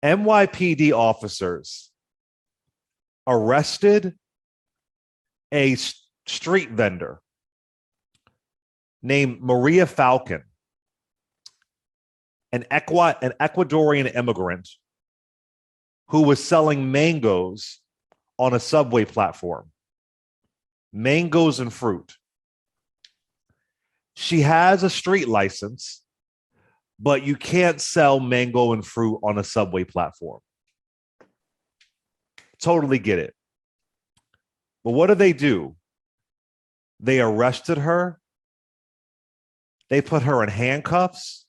NYPD officers arrested a street vendor named Maria Falcon, an Ecuadorian immigrant who was selling mangoes on a subway platform. Mangoes and fruit. She has a street license, but you can't sell mango and fruit on a subway platform. Totally get it. But what do? They arrested her. They put her in handcuffs.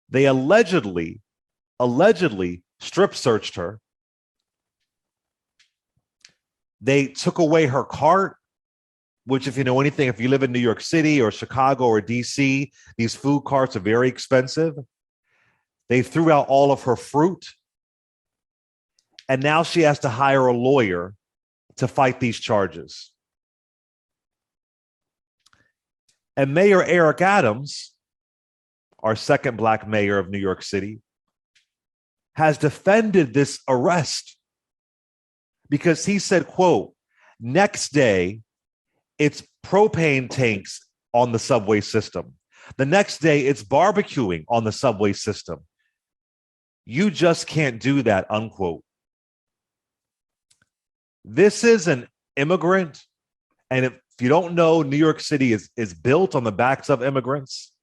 They allegedly strip searched her. They took away her cart, which, if you know anything, if you live in New York City or Chicago or DC, these food carts are very expensive. They threw out all of her fruit. And now she has to hire a lawyer to fight these charges. And Mayor Eric Adams, our second Black mayor of New York City, has defended this arrest because he said, quote, next day, it's propane tanks on the subway system. The next day, it's barbecuing on the subway system. You just can't do that, unquote. This is an immigrant, and if you don't know, New York City is built on the backs of immigrants,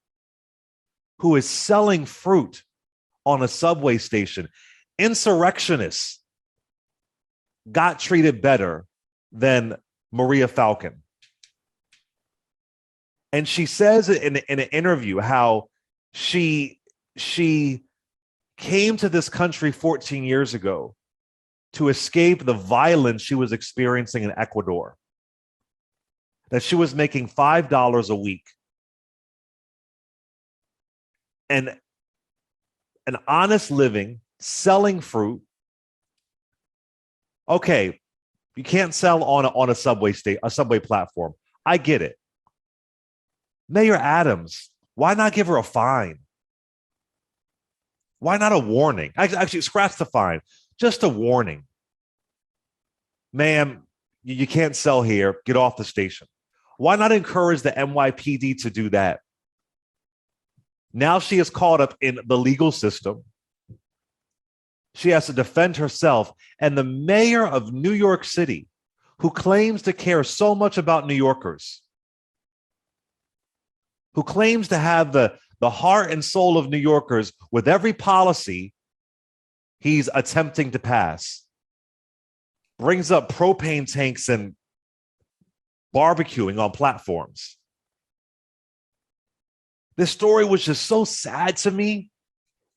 who is selling fruit on a subway station. Insurrectionists got treated better than Maria Falcon. And she says in an interview how she came to this country 14 years ago to escape the violence she was experiencing in Ecuador, that she was making $5 a week. And an honest living, selling fruit. Okay, you can't sell on a subway platform. I get it. Mayor Adams, why not give her a fine? Why not a warning? Actually, scratch the fine. Just a warning. Ma'am, you can't sell here. Get off the station. Why not encourage the NYPD to do that? Now she is caught up in the legal system. She has to defend herself. And the mayor of New York City, who claims to care so much about New Yorkers, who claims to have the heart and soul of New Yorkers with every policy he's attempting to pass, brings up propane tanks and barbecuing on platforms. This story was just so sad to me.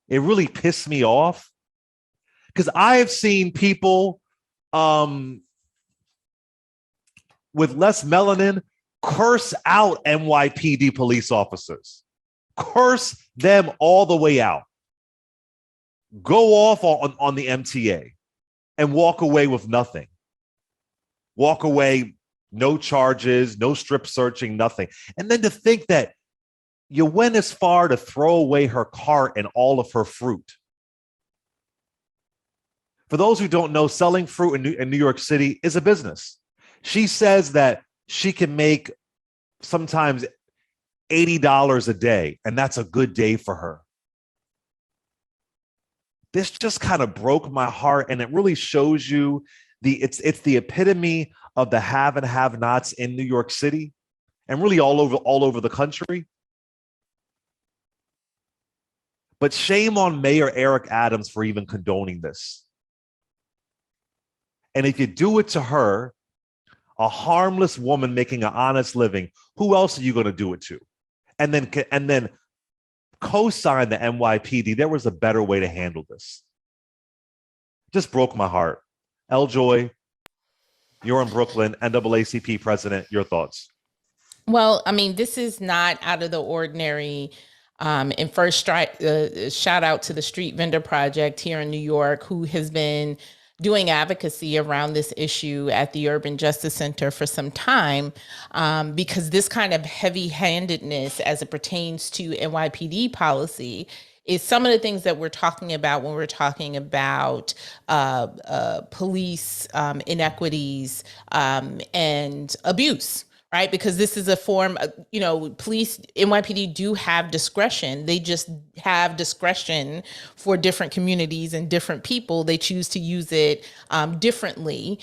It really pissed me off because I have seen people with less melanin curse out NYPD police officers, curse them all the way out, go off on the MTA and walk away with nothing. Walk away, no charges, no strip searching, nothing. And then to think that you went as far to throw away her cart and all of her fruit. For those who don't know, selling fruit in New York City is a business. She says that she can make sometimes $80 a day, and that's a good day for her. This just kind of broke my heart, and it really shows you it's the epitome of the have and have-nots in New York City, and really all over the country. But shame on Mayor Eric Adams for even condoning this. And if you do it to her, a harmless woman making an honest living, who else are you going to do it to? And then co-sign the NYPD. There was a better way to handle this. Just broke my heart. Joy, you're in Brooklyn, NAACP president. Your thoughts? Well, I mean, this is not out of the ordinary. And first, shout out to the Street Vendor Project here in New York, who has been doing advocacy around this issue at the Urban Justice Center for some time, because this kind of heavy-handedness as it pertains to NYPD policy is some of the things that we're talking about when we're talking about police inequities and abuse. Right, because this is a form of, police, NYPD do have discretion. They just have discretion for different communities and different people. They choose to use it differently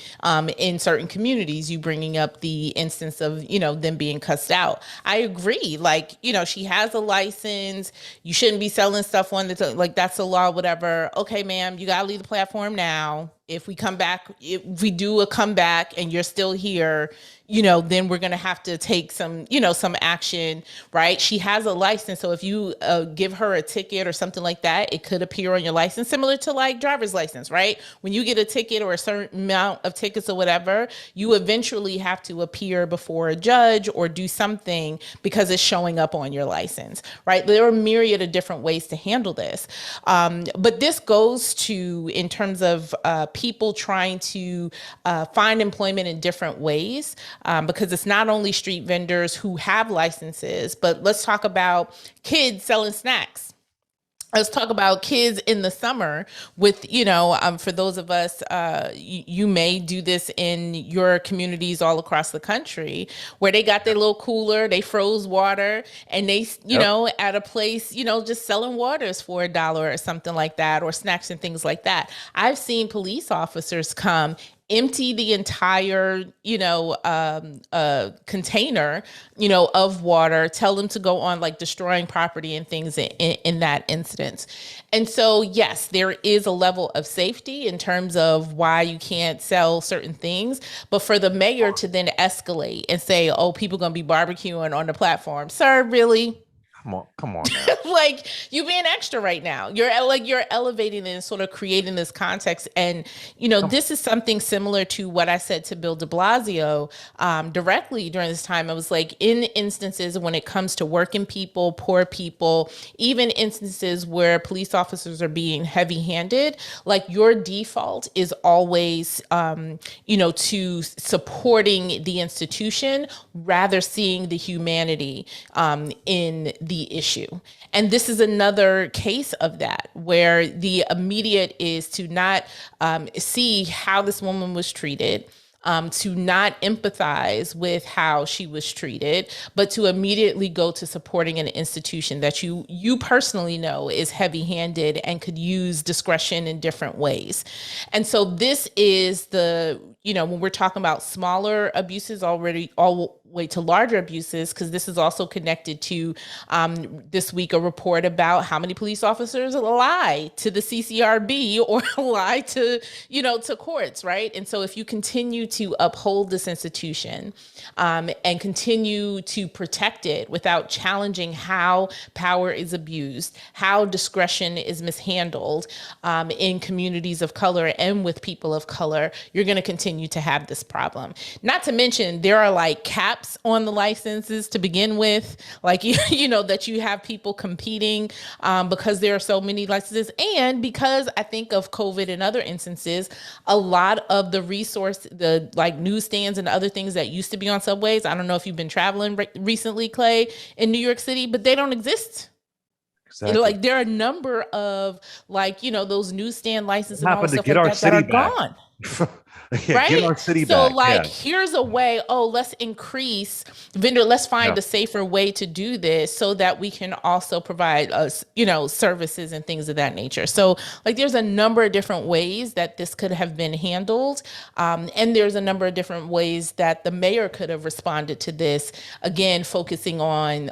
in certain communities. You bringing up the instance of, them being cussed out. I agree. Like, she has a license. You shouldn't be selling stuff on the, like, that's the law, whatever. Okay, ma'am, you got to leave the platform now. If we come back, if we do a comeback and you're still here, then we're going to have to take some, some action, right? She has a license. So if you give her a ticket or something like that, it could appear on your license, similar to like driver's license, right? When you get a ticket or a certain amount of tickets or whatever, you eventually have to appear before a judge or do something because it's showing up on your license, right? There are a myriad of different ways to handle this. But this goes to, in terms of people trying to find employment in different ways, because it's not only street vendors who have licenses, but let's talk about kids selling snacks. Let's talk about kids in the summer with, for those of us, you may do this in your communities all across the country where they got their little cooler, they froze water, and they, at a place, just selling waters for $1 or something like that, or snacks and things like that. I've seen police officers come empty the entire, container, of water, tell them to go on like destroying property and things in that instance. And so, yes, there is a level of safety in terms of why you can't sell certain things. But for the mayor to then escalate and say, oh, people going to be barbecuing on the platform, sir, really? Come on now. Like, you being extra right now. You're elevating and sort of creating this context. And, this is something similar to what I said to Bill de Blasio directly during this time. I was like, in instances when it comes to working people, poor people, even instances where police officers are being heavy handed, like your default is always, to supporting the institution, rather seeing the humanity in the issue. And this is another case of that, where the immediate is to not see how this woman was treated, to not empathize with how she was treated, but to immediately go to supporting an institution that you personally know is heavy-handed and could use discretion in different ways. And so this is the, when we're talking about smaller abuses already, all way to larger abuses, because this is also connected to this week a report about how many police officers lie to the CCRB or lie to, to courts, right? And so if you continue to uphold this institution and continue to protect it without challenging how power is abused, how discretion is mishandled in communities of color and with people of color, you're going to continue to have this problem. Not to mention, there are like caps on the licenses to begin with, like, that you have people competing because there are so many licenses. And because I think of COVID and other instances, a lot of the the like newsstands and other things that used to be on subways, I don't know if you've been traveling recently, Clay, in New York City, but they don't exist. Exactly. Like there are a number of those newsstand licenses and all that stuff like that are gone. Yeah, right? Get our city so back. Here's a way, let's increase let's find a safer way to do this so that we can also provide us, services and things of that nature. So there's a number of different ways that this could have been handled. And there's a number of different ways that the mayor could have responded to this, again, focusing on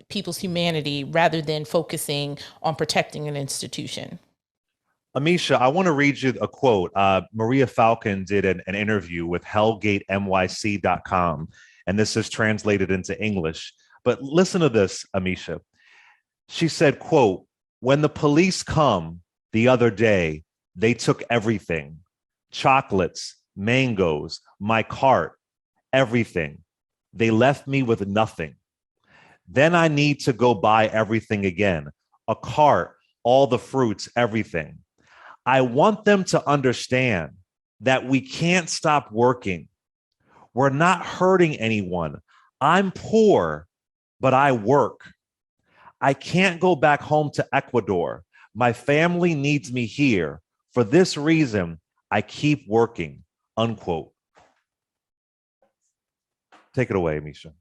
people's humanity rather than focusing on protecting an institution. Amisha, I want to read you a quote. Maria Falcon did an interview with HellgateNYC.com, and this is translated into English. But listen to this, Amisha. She said, quote, "When the police come the other day, they took everything, chocolates, mangoes, my cart, everything. They left me with nothing. Then I need to go buy everything again, a cart, all the fruits, everything. I want them to understand that we can't stop working. We're not hurting anyone. I'm poor, but I work. I can't go back home to Ecuador. My family needs me here. For this reason, I keep working, unquote. Take it away, Misha.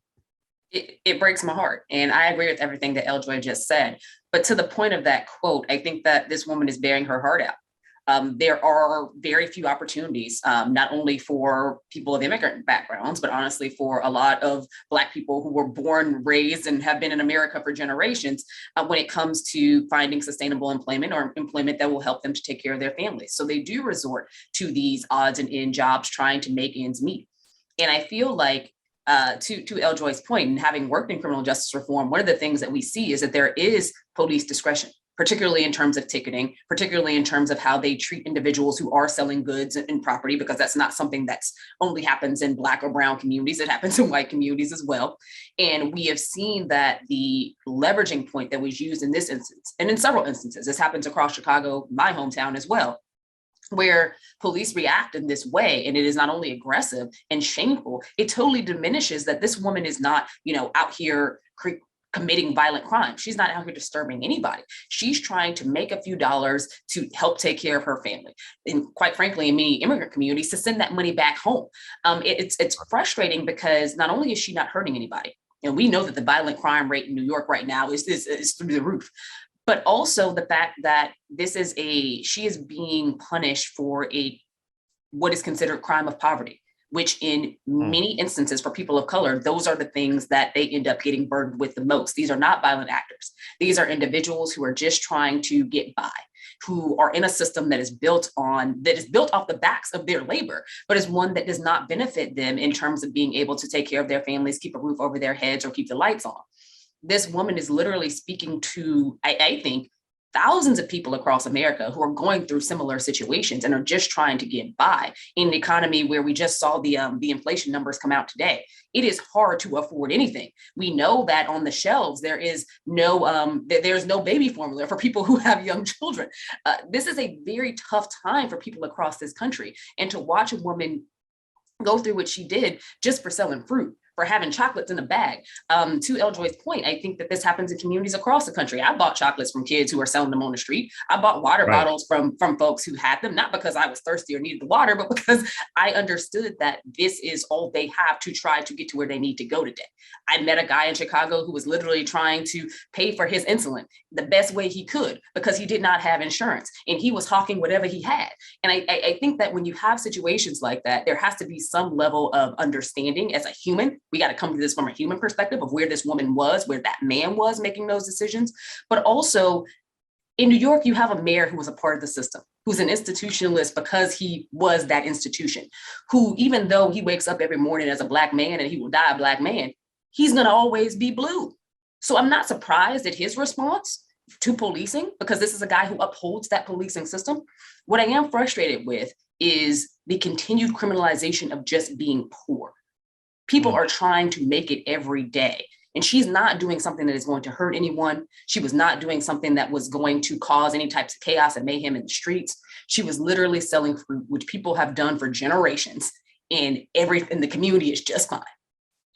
It breaks my heart. And I agree with everything that Eljoy just said. But to the point of that quote, I think that this woman is bearing her heart out. There are very few opportunities, not only for people of immigrant backgrounds, but honestly for a lot of Black people who were born, raised, and have been in America for generations when it comes to finding sustainable employment or employment that will help them to take care of their families. So they do resort to these odds and end jobs trying to make ends meet. And I feel like to Eljoy's point, and having worked in criminal justice reform, one of the things that we see is that there is police discretion, particularly in terms of ticketing, particularly in terms of how they treat individuals who are selling goods and property, because that's not something that's only happens in Black or brown communities. It happens in white communities as well. And we have seen that the leveraging point that was used in this instance, and in several instances, this happens across Chicago, my hometown as well, where police react in this way, and it is not only aggressive and shameful, it totally diminishes that this woman is not, out here committing violent crime. She's not out here disturbing anybody. She's trying to make a few dollars to help take care of her family. And quite frankly, in many immigrant communities, to send that money back home. It's frustrating because not only is she not hurting anybody, and we know that the violent crime rate in New York right now is through the roof, but also the fact that she is being punished for what is considered crime of poverty, which in many instances for people of color, those are the things that they end up getting burdened with the most. These are not violent actors. These are individuals who are just trying to get by, who are in a system that is built off the backs of their labor, but is one that does not benefit them in terms of being able to take care of their families, keep a roof over their heads, or keep the lights on. This woman is literally speaking to, I think, thousands of people across America who are going through similar situations and are just trying to get by in an economy where we just saw the inflation numbers come out today. It is hard to afford anything. We know that on the shelves there's no baby formula for people who have young children. This is a very tough time for people across this country, and to watch a woman go through what she did just for selling fruit, for having chocolates in a bag. To Eljoy's point, I think that this happens in communities across the country. I bought chocolates from kids who are selling them on the street. I bought water bottles from folks who had them, not because I was thirsty or needed the water, but because I understood that this is all they have to try to get to where they need to go today. I met a guy in Chicago who was literally trying to pay for his insulin the best way he could because he did not have insurance, and he was hawking whatever he had. And I think that when you have situations like that, there has to be some level of understanding as a human. We got to come to this from a human perspective of where this woman was, where that man was making those decisions. But also in New York, you have a mayor who was a part of the system, who's an institutionalist because he was that institution, who, even though he wakes up every morning as a Black man and he will die a Black man, he's going to always be blue. So I'm not surprised at his response to policing, because this is a guy who upholds that policing system. What I am frustrated with is the continued criminalization of just being poor. People are trying to make it every day. And she's not doing something that is going to hurt anyone. She was not doing something that was going to cause any types of chaos and mayhem in the streets. She was literally selling fruit, which people have done for generations, and the community is just fine.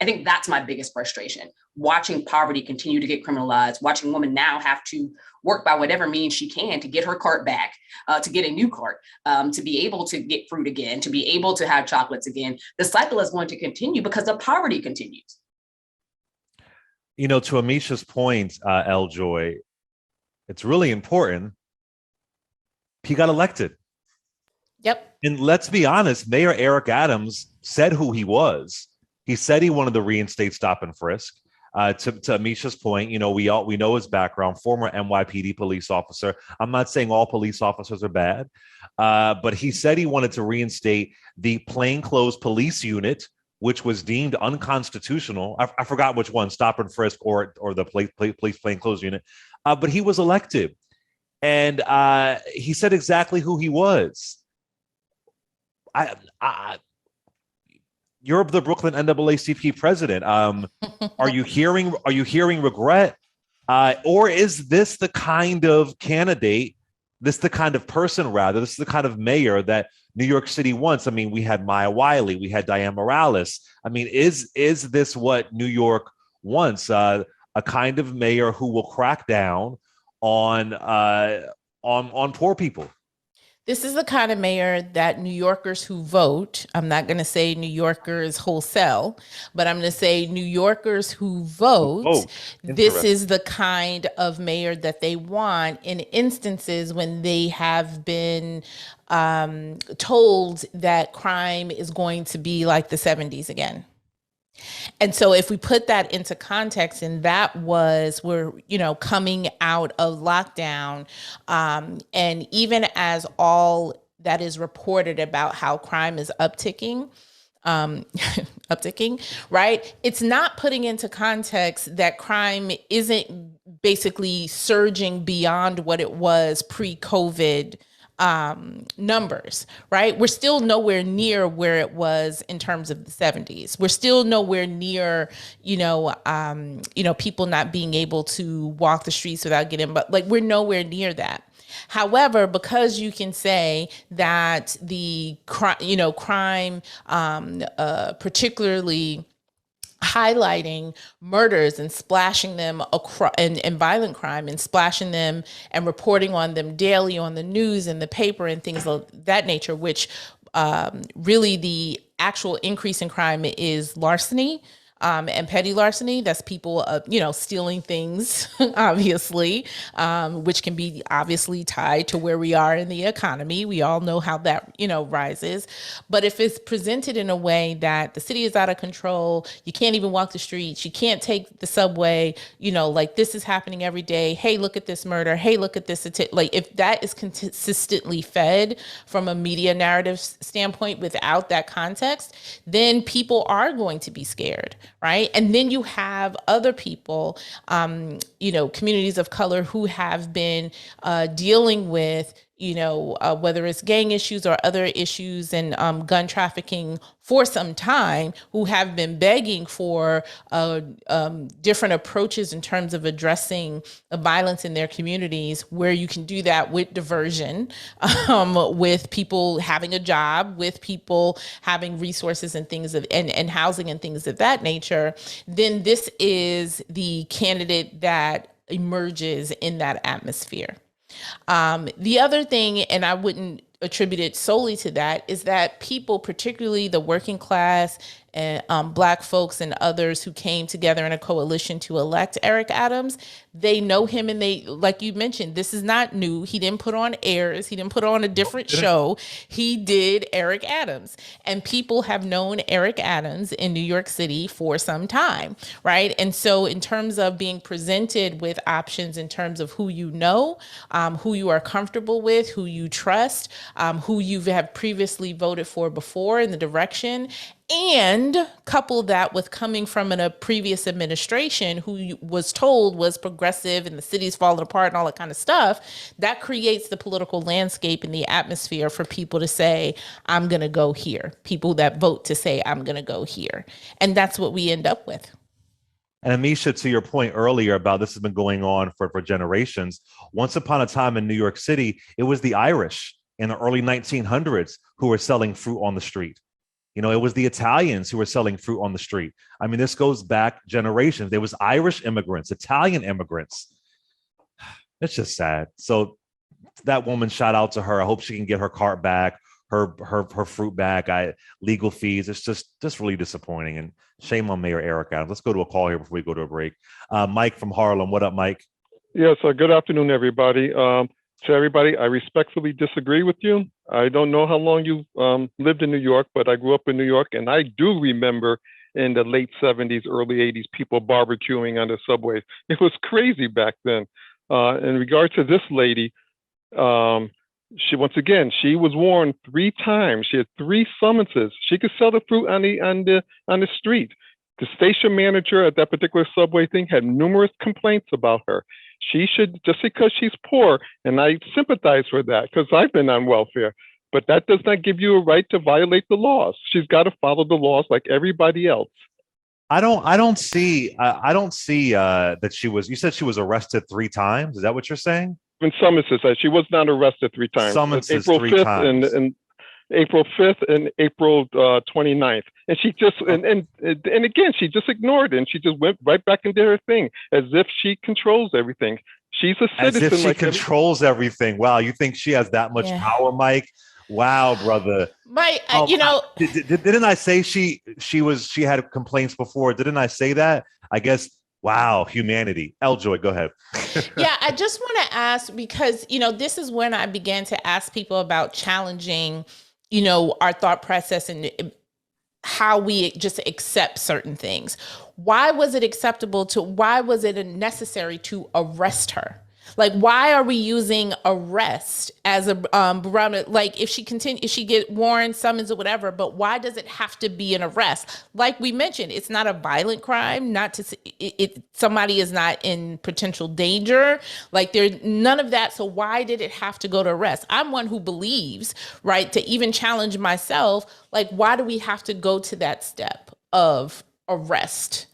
I think that's my biggest frustration. Watching poverty continue to get criminalized, watching women now have to work by whatever means she can to get her cart back, to get a new cart, to be able to get fruit again, to be able to have chocolates again. The cycle is going to continue because the poverty continues. To Amisha's point, Eljoy, it's really important. He got elected. Yep. And let's be honest, Mayor Eric Adams said who he was. He said he wanted to reinstate stop and frisk. To Amisha's point, we know his background, former NYPD police officer. I'm not saying all police officers are bad, but he said he wanted to reinstate the plainclothes police unit, which was deemed unconstitutional. I forgot which one, stop and frisk or the police plainclothes unit. But he was elected, and he said exactly who he was. You're the Brooklyn NAACP president. Are you hearing regret? Or is this the kind of candidate, this the kind of person, rather, this is the kind of mayor that New York City wants? I mean, we had Maya Wiley, we had Diane Morales. I mean, is this what New York wants? a kind of mayor who will crack down on poor people. This is the kind of mayor that New Yorkers who vote, I'm not going to say New Yorkers wholesale, but I'm going to say New Yorkers who vote, this is the kind of mayor that they want in instances when they have been told that crime is going to be like the 70s again. And so if we put that into context, and that was we're, coming out of lockdown, and even as all that is reported about how crime is upticking, right? It's not putting into context that crime isn't basically surging beyond what it was pre-COVID numbers, right? We're still nowhere near where it was in terms of the 70s. We're still nowhere near, people not being able to walk the streets without getting, but like we're nowhere near that. However, because you can say that the crime, particularly highlighting murders and splashing them across and violent crime and splashing them and reporting on them daily on the news and the paper and things of that nature, which really the actual increase in crime is larceny. And petty larceny, that's people, stealing things, obviously, which can be obviously tied to where we are in the economy. We all know how that, rises. But if it's presented in a way that the city is out of control, you can't even walk the streets, you can't take the subway, like this is happening every day. Hey, look at this murder. Hey, look at this. Like if that is consistently fed from a media narrative standpoint without that context, then people are going to be scared. Right. And then you have other people, communities of color who have been dealing with, whether it's gang issues or other issues and gun trafficking for some time, who have been begging for different approaches in terms of addressing the violence in their communities, where you can do that with diversion, with people having a job, with people having resources and things and housing and things of that nature. Then this is the candidate that emerges in that atmosphere. The other thing, and I wouldn't attribute it solely to that, is that people, particularly the working class and Black folks and others who came together in a coalition to elect Eric Adams, they know him, and they, like you mentioned, this is not new. He didn't put on airs. He didn't put on a different show. He did Eric Adams, and people have known Eric Adams in New York City for some time, right? And so in terms of being presented with options in terms of who you know, who you are comfortable with, who you trust, who you have previously voted for before in the direction, and couple that with coming from a previous administration who was told was progressive and the city's falling apart and all that kind of stuff, that creates the political landscape and the atmosphere for people to say, I'm going to go here. People that vote to say, I'm going to go here. And that's what we end up with. And Amisha, to your point earlier about this has been going on for generations. Once upon a time in New York City, it was the Irish in the early 1900s who were selling fruit on the street. It was the Italians who were selling fruit on the street. I mean, this goes back generations. There was Irish immigrants, Italian immigrants. It's just sad. So that woman, shout out to her. I hope she can get her cart back, her fruit back, legal fees. It's just really disappointing. And shame on Mayor Eric Adams. Let's go to a call here before we go to a break. Mike from Harlem. What up, Mike? Yes, good afternoon, everybody. To everybody, I respectfully disagree with you. I don't know how long you lived in New York, but I grew up in New York, and I do remember in the late 70s, early 80s, people barbecuing on the subways. It was crazy back then. In regard to this lady, she was warned 3 times. She had 3 summonses. She could sell the fruit on the street. The station manager at that particular subway thing had numerous complaints about her. She should, just because she's poor, and I sympathize with that because I've been on welfare, but that does not give you a right to violate the laws. She's got to follow the laws like everybody else. I don't see that she was. You said she was arrested 3 times. Is that what you're saying? In summonses, she was not arrested 3 times. Summonses April 3 5th times. And April 5th and April 29th. And she just, and again, she just ignored it, and she just went right back and did her thing as if she controls everything. She's a As citizen. if she controls everything. Wow, you think she has that much power, Mike? Wow, brother. Mike, you know, didn't I say she had complaints before? Didn't I say that? I guess. Wow, humanity. Eljoy, go ahead. Yeah, I just want to ask, because, you know, this is when I began to ask people about challenging, you know, our thought process and how we just accept certain things. Why was it necessary to arrest her? Like, why are we using arrest as a barometer? Like, if she get warrant, summons, or whatever, but why does it have to be an arrest? Like we mentioned, it's not a violent crime. Somebody is not in potential danger. Like, there's none of that. So why did it have to go to arrest? I'm one who believes, right, to even challenge myself. Like, why do we have to go to that step of arrest?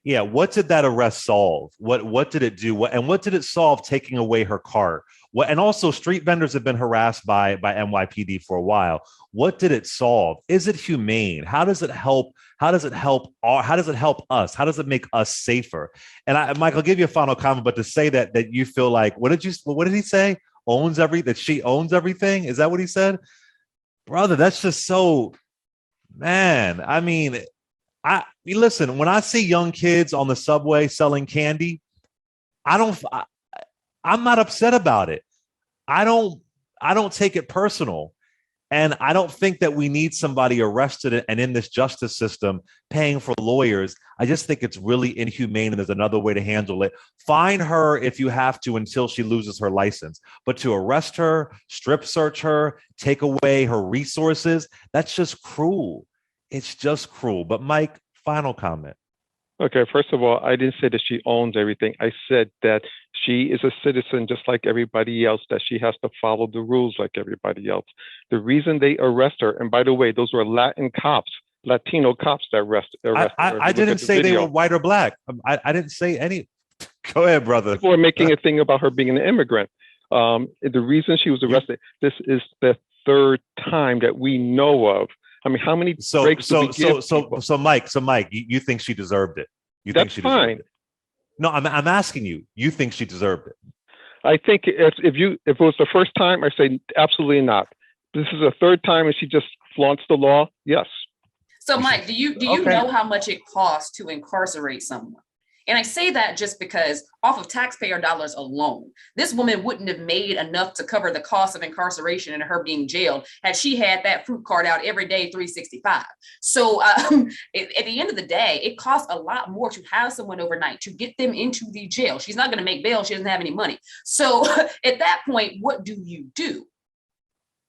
Yeah, what did that arrest solve? What did it do? What did it solve taking away her car? And also, street vendors have been harassed by NYPD for a while. What did it solve? Is it humane? How does it help? How does it help us? How does it make us safer? And Mike, I'll give you a final comment, but to say that you feel like, what did he say? That she owns everything? Is that what he said? Brother, that's just so, man. I mean, listen, when I see young kids on the subway selling candy, I'm not upset about it. I don't take it personal. And I don't think that we need somebody arrested and in this justice system paying for lawyers. I just think it's really inhumane, and there's another way to handle it. Fine her if you have to until she loses her license. But to arrest her, strip search her, take away her resources, that's just cruel. It's just cruel. But Mike, final comment. Okay, first of all, I didn't say that she owns everything. I said that she is a citizen just like everybody else, that she has to follow the rules like everybody else. The reason they arrest her, and by the way, those were Latino cops that arrested her. I didn't say they were white or black. I didn't say any. Go ahead, brother. People are making a thing about her being an immigrant. The reason she was arrested, this is the third time that we know of. I mean, how many breaks do we give people? So Mike, you think she deserved it? That's fine. No, I'm asking you. You think she deserved it? I think if it was the first time, I say absolutely not. This is the third time, and she just flaunts the law. Yes. So, Mike, do you know how much it costs to incarcerate someone? And I say that just because off of taxpayer dollars alone, this woman wouldn't have made enough to cover the cost of incarceration and her being jailed had she had that fruit cart out every day, 365. So at the end of the day, it costs a lot more to have someone overnight, to get them into the jail. She's not going to make bail. She doesn't have any money. So at that point, what do you do?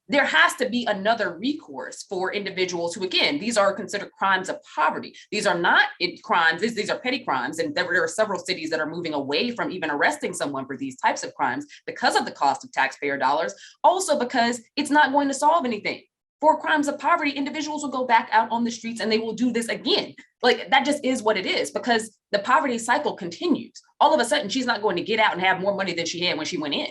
There has to be another recourse for individuals who, again, these are considered crimes of poverty. These are not crimes. These are petty crimes. And there are several cities that are moving away from even arresting someone for these types of crimes because of the cost of taxpayer dollars. Also because it's not going to solve anything. For crimes of poverty, individuals will go back out on the streets and they will do this again. Like, that just is what it is, because the poverty cycle continues. All of a sudden, she's not going to get out and have more money than she had when she went in.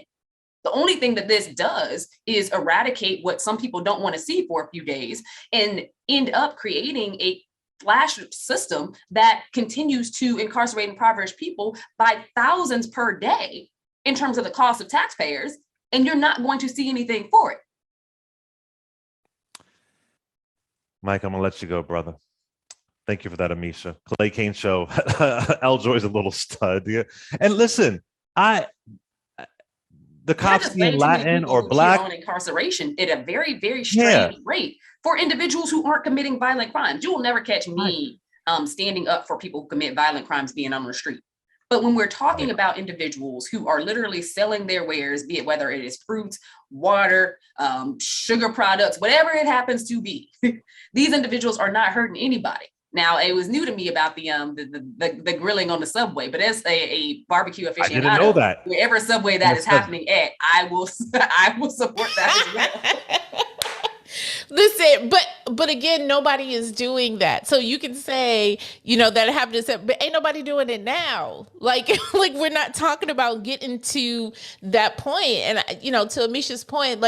The only thing that this does is eradicate what some people don't want to see for a few days and end up creating a flash system that continues to incarcerate impoverished people by thousands per day in terms of the cost of taxpayers, and you're not going to see anything for it. Mike, I'm going to let you go, brother. Thank you for that, Amisha. Clay Kane Show. Eljoy's a little stud. Yeah. And listen, the cops being Latin or black on incarceration at a very, very strange rate for individuals who aren't committing violent crimes. You will never catch me standing up for people who commit violent crimes being on the street. But when we're talking about individuals who are literally selling their wares, be it whether it is fruits, water, sugar products, whatever it happens to be, these individuals are not hurting anybody. Now, it was new to me about the grilling on the subway, but as a barbecue aficionado, I didn't know that. Wherever subway that is happening at, I will support that as well. Listen, but again, nobody is doing that. So you can say, that happened to, but ain't nobody doing it now. Like we're not talking about getting to that point. And to Amisha's point,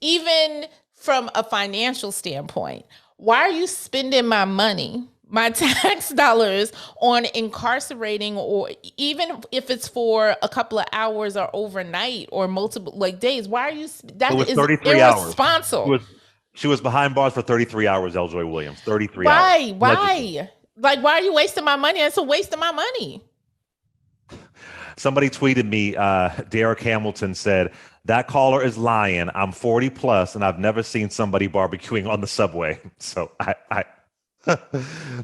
even from a financial standpoint, why are you spending my money, my tax dollars, on incarcerating, or even if it's for a couple of hours or overnight or multiple days? Why are you? That It was is 33 hours. irresponsible. She was behind bars for 33 hours, Eljoy Williams. 33 Why? hours. Why? Like, why are you wasting my money? It's a waste of my money. Somebody tweeted me, Derek Hamilton said, that caller is lying. I'm 40 plus and I've never seen somebody barbecuing on the subway. So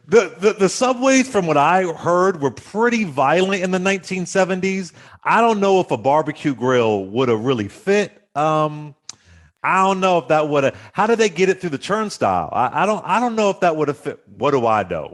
the subways, from what I heard, were pretty violent in the 1970s. I don't know if a barbecue grill would have really fit. I don't know if that would have. How did they get it through the turnstile? I don't know if that would have fit. What do I know?